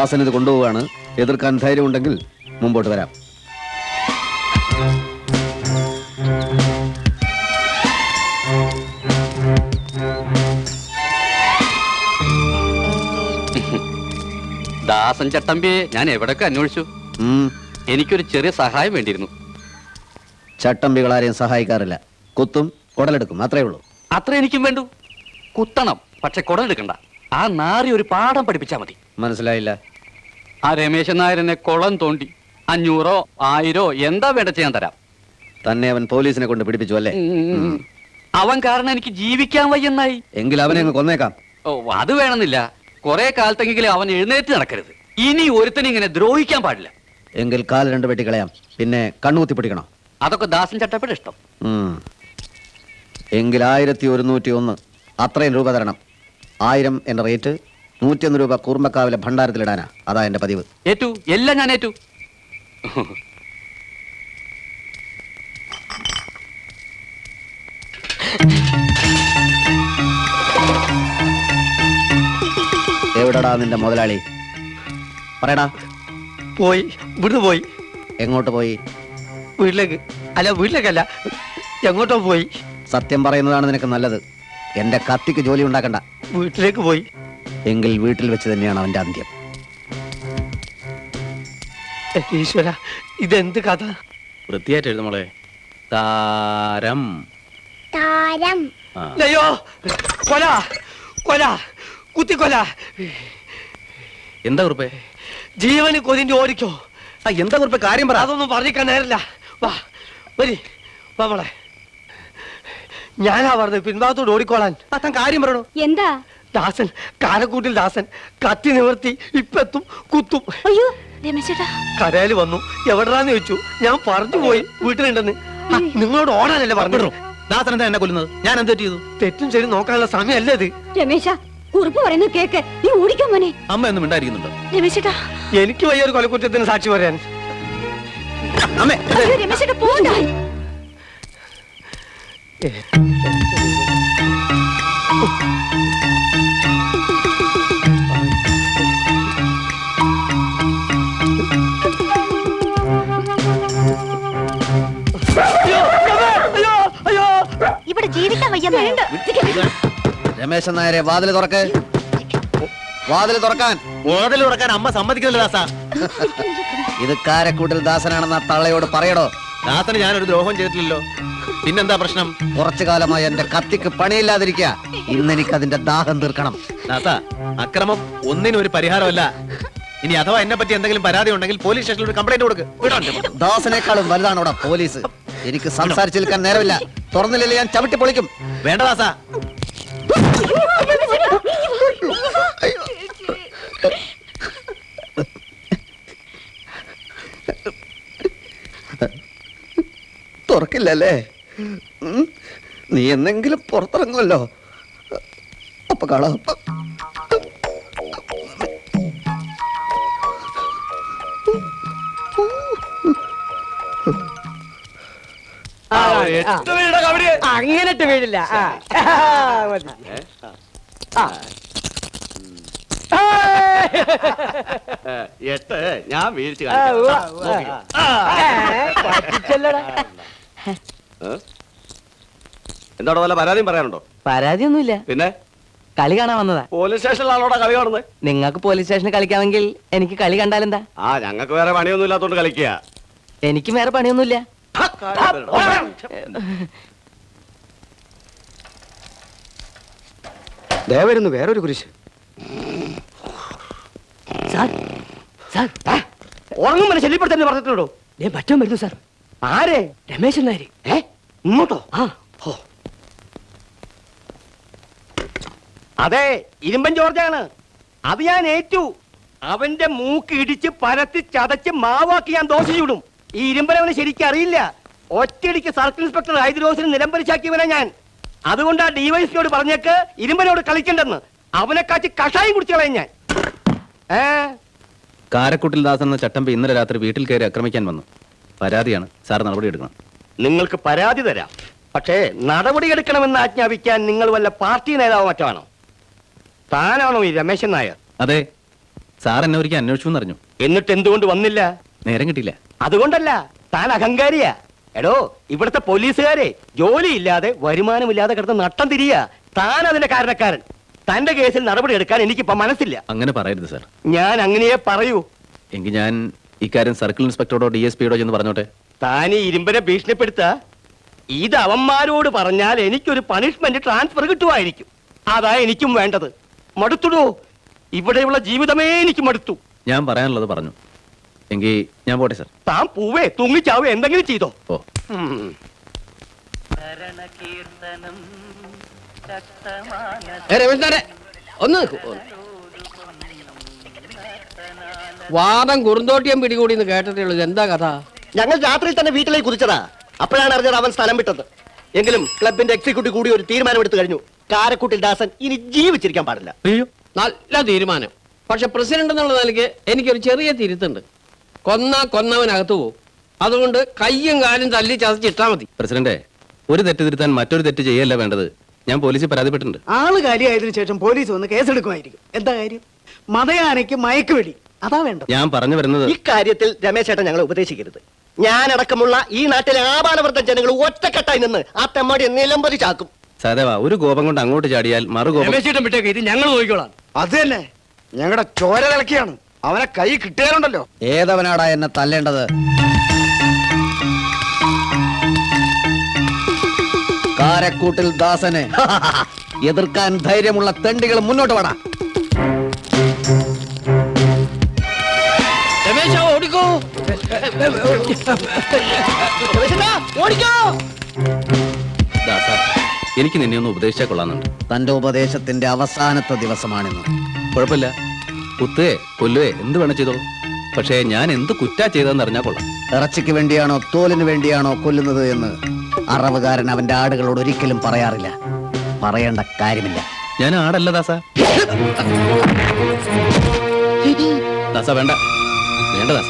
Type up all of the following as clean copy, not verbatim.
ദാസൻ ഇത് കൊണ്ടുപോവാണ്. എതിർക്കാൻ ധൈര്യമുണ്ടെങ്കിൽ മുമ്പോട്ട് വരാം. ദാസൻ ചട്ടമ്പിയെ ഞാൻ എവിടൊക്കെ അന്വേഷിച്ചു. എനിക്കൊരു ചെറിയ സഹായം വേണ്ടിയിരുന്നു. ചട്ടമ്പികൾ ആരെയും സഹായിക്കാറില്ല. കുത്തും കുടലെടുക്കും, അത്രേ ഉള്ളൂ. അത്ര എനിക്കും വേണ്ടു. കുത്തണം, പക്ഷെ കുടലെടുക്കണ്ട. ആ നാറി ഒരു പാഠം പഠിപ്പിച്ചാ മതി. മനസ്സിലായില്ല. ആ രമേശൻ നായരനെ കുളം തോണ്ടി 500 1000 എന്താ വേണ്ട ചെയ്യാൻ തരാം. തന്നെ അവൻ പോലീസിനെ കൊണ്ട് പിടിപ്പിച്ചു അല്ലേ? അവൻ കാരണം എനിക്ക് ജീവിക്കാൻ വയ്യെന്നായി. എങ്കിൽ അവനെ അങ്ങ് കൊന്നേക്കാം. ഓ, അത് വേണമെന്നില്ല. കുറെ കാലത്തെങ്കിലും അവൻ എഴുന്നേറ്റ് നടക്കരുത്. ഇനി ഒരുത്തനും ഇങ്ങനെ ദ്രോഹിക്കാൻ പാടില്ല. എങ്കിൽ കാല് 2 വെട്ടിക്കളയാം. പിന്നെ കണ്ണുകുത്തി പിടിക്കണോ? അതൊക്കെ ദാസൻ ചട്ടപ്പിയുടെ ഇഷ്ടം. എങ്കിൽ 1101 അത്രയും രൂപ തരണം. 1000 എന്റെ റേറ്റ്. 101 രൂപ കൂർമ്മക്കാവിലെ ഭണ്ഡാരത്തിലിടാനാ. അതാ എന്റെ പതിവ്. ഏറ്റു, എല്ലാം ഞാൻ ഏറ്റു. എവിടെടാ നിന്റെ മുതലാളി? പറയടാ. പോയി, ഇവിടുന്ന് പോയി. എങ്ങോട്ട് പോയി? വീട്ടിലേക്ക്. അല്ല, വീട്ടിലേക്കല്ല, എങ്ങോട്ടോ പോയി. സത്യം പറയുന്നതാണ് നിനക്ക് നല്ലത്. എന്റെ കത്തിക്ക് ജോലി ഉണ്ടാക്കണ്ട. വീട്ടിലേക്ക് പോയി. എങ്കിൽ വീട്ടിൽ വെച്ച് തന്നെയാണ് അവന്റെ അന്ത്യം. ഈശ്വര, ഇതെന്ത് കഥ? വൃത്തിയായിട്ട് എഴുതുമോളെ. താരം. അയ്യോ, കൊല കൊല കുത്തിക്കൊല. എന്താ കുറിപ്പേ? ജീവന് കൊതിന്റെ ഓടിക്കോ. എന്താ കുറിപ്പേ? കാര്യം പറ. അതൊന്നും പറഞ്ഞിക്കാൻ നേരില്ല. വാ വരി, വാ മോളെ. ഞാനാ പറഞ്ഞത് പിൻഭാഗത്തോട് ഓടിക്കോളാൻ. താൻ കാര്യം പറയണോ? എന്താ? ദാസൻ, കാരക്കൂട്ടിൽ ദാസൻ കത്തി നിവർത്തി ഇപ്പെത്തും, കുത്തും. അയ്യോ രമേശേട്ടാ. കരയില് വന്നു. എവിടാന്ന് ചോദിച്ചു. ഞാൻ പറഞ്ഞു പോയി വീട്ടിലുണ്ടെന്ന്. നിങ്ങളോട് ഓടാനല്ലേ പറഞ്ഞു. ദാസൻ എന്താ എന്നെ കൊല്ലുന്നത്? ഞാൻ എന്ത് ചെയ്തു? തെറ്റും ശരി നോക്കാനുള്ള സമയമല്ലേ ഇത്? രമേശ, കുറിപ്പ് പറയുന്നത് കേക്ക്. നീ ഓടിക്കാൻ മോനെ. അമ്മ ഒന്നും മിണ്ടായിരിക്കുന്നുണ്ടോ? രമേശേട്ടാ, എനിക്ക് വയ്യൊരു കൊലക്കുറ്റത്തിന് സാക്ഷി പറയാൻ. അമ്മേ, അയ്യോ രമേശേട്ടാ, പോണ്ട. ഇവിടെ ജീവിക്കാൻ വയ്യ. രമേശൻ നായരെ, വാതില് തുറക്ക്. വാതില് തുറക്കാൻ. വാതിൽ തുറക്കാൻ അമ്മ സമ്മതിക്കുന്നില്ല ദാസ. ഇത് കാരക്കൂട്ടിൽ ദാസനാണെന്ന് ആ തള്ളയോട് പറയടോ. ദാസന് ഞാനൊരു ദ്രോഹം ചെയ്തിട്ടില്ലല്ലോ. പിന്നെന്താ പ്രശ്നം? കുറച്ചു കാലമായി എന്റെ കത്തിക്ക് പണിയില്ലാതിരിക്കുക. ഇന്ന് എനിക്ക് അതിന്റെ ദാഹം തീർക്കണം. ദാസ, അക്രമം ഒന്നിനും ഒരു പരിഹാരമല്ല. ഇനി അഥവാ എന്നെ പറ്റി എന്തെങ്കിലും പരാതി ഉണ്ടെങ്കിൽ പോലീസ് സ്റ്റേഷനിൽ ഒരു കംപ്ലൈന്റ് കൊടുക്ക്. ദാസനേക്കാളും വലുതാണ് അവിടെ പോലീസ്. എനിക്ക് സംസാരിച്ചു നിൽക്കാൻ നേരമില്ല. തുറന്നില്ലെങ്കിൽ ഞാൻ ചവിട്ടി പൊളിക്കും. വേണ്ട ദാസ. തുറക്കില്ലല്ലേ? നീ എന്തെങ്കിലും പുറത്തിറങ്ങുമല്ലോ. അപ്പൊ കാണാം. അങ്ങനെട്ട് വീഴില്ല. ഞാൻ വീഴ്ച എന്താണോ വല്ല പരാതിയും പറയാനുണ്ടോ? പരാതിയൊന്നുമില്ല. പിന്നെ കളി കാണാൻ വന്നതാ. പോലീസ് സ്റ്റേഷനിലാണോടാ കളി കാണുന്നത്? നിങ്ങൾക്ക് പോലീസ് സ്റ്റേഷനിൽ കളിക്കാമെങ്കിൽ എനിക്ക് കളി കണ്ടാലെന്താ? ഞങ്ങൾക്ക് വേറെ പണിയൊന്നും ഇല്ലാത്തോണ്ട് കളിക്കുക. എനിക്കും വേറെ പണിയൊന്നുമില്ല. ദയവരുന്നു വേറൊരു കുരിശ്. ഉറങ്ങും ശല്യപ്പെടുത്തന്നെ പറഞ്ഞിട്ടുണ്ടോ? മറ്റോ വരുന്നു സാർ. ആരെ? രമേശൻ നായർ. ഇങ്ങോട്ടോ? അതെ, ഇരുമ്പൻ ജോർജാണ്. അത് ഞാൻ ഏറ്റു. അവന്റെ മൂക്ക് ഇടിച്ച് പരത്തി ചതച്ച് മാവാക്കി ഞാൻ ദോശ ചൂടും. ഈ ഇരുമ്പനവന് ശരിക്കും അറിയില്ല. ഒറ്റയടിക്ക് സർക്കിൾ ഇൻസ്പെക്ടർ ഹൈദ്രോസിന് നിലംപരിച്ചാക്കിയവനെ ഞാൻ. അതുകൊണ്ട് ആ ഡിവൈസിനോട് പറഞ്ഞേക്ക് ഇരുമ്പനോട് കളിക്കണ്ടെന്ന്. അവനെ കാച്ചി കഷായം കുടിച്ചു കളയും ഞാൻ. കാരക്കുട്ടിൽ ദാസൻ എന്ന ചട്ടമ്പി ഇന്നലെ രാത്രി വീട്ടിൽ കയറി ആക്രമിക്കാൻ വന്നു. പരാതിയാണ്. സാർ നടപടി എടുക്കണം. നിങ്ങൾക്ക് പരാതി തരാം. പക്ഷേ നടപടിയെടുക്കണമെന്ന് ആജ്ഞാപിക്കാൻ നിങ്ങൾ വല്ല പാർട്ടി നേതാവ് മറ്റാണോ? താനാണോ ഈ രമേശൻ നായർ? അതെ. സാർ എന്നെ ഒരിക്കൽ അന്വേഷിച്ചു എന്നറിഞ്ഞു. എന്നിട്ട് എന്തുകൊണ്ട് വന്നില്ല? നേരം കിട്ടിയില്ല. അതുകൊണ്ടല്ല, താൻ അഹങ്കാരിയാ. എടോ, ഇവിടുത്തെ പോലീസുകാരെ ജോലിയില്ലാതെ വരുമാനമില്ലാതെ കിടന്ന് നട്ടം തിരിയാ. താൻ അതിന്റെ കാരണക്കാരൻ. തന്റെ കേസിൽ നടപടി എടുക്കാൻ എനിക്കിപ്പോ മനസ്സില്ല. അങ്ങനെ പറയരുത് സാർ. ഞാൻ അങ്ങനെയേ പറയൂ. എങ്കിൽ ഞാൻ ഇക്കാര്യം സർക്കിൾ ഇൻസ്പെക്ടറോടോ DSPയോടോ ചെന്ന് പറഞ്ഞോട്ടെ. താൻ ഈ ഇരുമ്പനെ ഭീഷണിപ്പെടുത്ത ഇത് അവന്മാരോട് പറഞ്ഞാൽ എനിക്കൊരു പണിഷ്മെന്റ് ട്രാൻസ്ഫർ കിട്ടുമായിരിക്കും. അതാ എനിക്കും വേണ്ടത്. മടുത്തുടോ, ഇവിടെയുള്ള ജീവിതമേ എനിക്ക് മടുത്തു. ഞാൻ പറയാനുള്ളത് പറഞ്ഞു. എങ്കിൽ ഞാൻ പോട്ടെ സാർ. താൻ പൂവേ തൂങ്ങിച്ചാവേ എന്തെങ്കിലും ചെയ്തോ. ഓ. ഒന്ന് വാദം കുറുന്തോട്ടിയം പിടികൂടി എന്ന് കേട്ടിട്ടേ ഉള്ളൂ. എന്താ കഥ? ഞങ്ങൾ രാത്രി തന്നെ വീട്ടിലേക്ക് കുതിച്ചതാ. അപ്പോഴാണ് അറിഞ്ഞത് അവൻ സ്ഥലം വിട്ടത്. എങ്കിലും ക്ലബിന്റെ എക്സിക്യൂട്ടീവ് കൂടി ഒരു തീരുമാനമെടുത്തു കഴിഞ്ഞു. കാരക്കുട്ടിൽ ദാസൻ ഇനി ജീവിച്ചിരിക്കാൻ പാടില്ല. അയ്യോ, നല്ല തീരുമാനം. പക്ഷെ പ്രസിഡന്റ് എന്നുള്ള നിലയ്ക്ക് എനിക്കൊരു ചെറിയ തിരുത്തുണ്ട്. കൊന്നവനകത്തു പോകും. അതുകൊണ്ട് കയ്യും കാലും തല്ലി ചതച്ചിട്ടാ മതി. പ്രസിഡന്റ്, ഒരു തെറ്റ് തിരുത്താൻ മറ്റൊരു തെറ്റ് ചെയ്യല്ല വേണ്ടത്. ഞാൻ പോലീസിൽ പരാതിപ്പെട്ടിട്ടുണ്ട്. ആള് കാര്യമായതിനു ശേഷം പോലീസ് വന്ന് കേസെടുക്കുമായിരിക്കും. എന്താ കാര്യം? മതയാനയ്ക്ക് മയക്കുവെടി, അതാ വേണ്ടത്. ഞാൻ പറഞ്ഞു വരുന്നത് ഇക്കാര്യത്തിൽ രമേശ് ചേട്ടൻ ഞങ്ങളെ ഉപദേശിക്കരുത്. ഞാനടക്കമുള്ള ഈ നാട്ടിലെ ആപാലവൃദ്ധ ജനങ്ങൾ ഒറ്റക്കെട്ടായി നിന്ന് ആ തെമ്മാടി നിലംപതി ചാക്കും. സഹദേവ, ഒരു കോപം കൊണ്ട് അങ്ങോട്ട് ചാടിയാൽ മറുകോപം. വിട്ടേക്ക്, ഇത് ഞങ്ങൾ നോക്കിക്കോളാം. അത് തന്നെ, ഞങ്ങളുടെ ചോര തിളക്കിയാണ്. അവനെ കൈ കിട്ടിയാലുണ്ടല്ലോ. ഏതവനാടാ എന്നെ തല്ലേണ്ടത്? കാരക്കൂട്ടിൽ ദാസനെ എതിർക്കാൻ ധൈര്യമുള്ള തെണ്ടികൾ മുന്നോട്ട് വേണം. ഓടിക്കോ. ദാസ, എനിക്ക് നിന്നെ ഒന്ന് ഉപദേശിച്ചാൽ കൊള്ളാന്നുണ്ട്. തന്റെ ഉപദേശത്തിന്റെ അവസാനത്തെ ദിവസമാണിന്ന്. കുഴപ്പമില്ല, കുത്തുകയെ കൊല്ലുകയെ എന്ത് വേണം ചെയ്തോളൂ. പക്ഷേ ഞാൻ എന്ത് കുറ്റാ ചെയ്തതെന്ന് അറിഞ്ഞാൽ കൊള്ളാം. ഇറച്ചിക്ക് വേണ്ടിയാണോ തോലിന് വേണ്ടിയാണോ കൊല്ലുന്നത് എന്ന് അറവുകാരൻ അവന്റെ ആടുകളോട് ഒരിക്കലും പറയാറില്ല. പറയേണ്ട കാര്യമില്ല. ഞാൻ ആടല്ല ദാസ. ദാസ വേണ്ട, വേണ്ട ദാസ.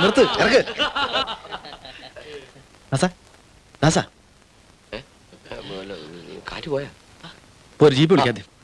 നിർത്ത്, ഇറക്ക്. ദാസ, ദാസ, കാറ്റ് പോയാ ഒരു ജീപ്പ് വിളിക്കാതെ.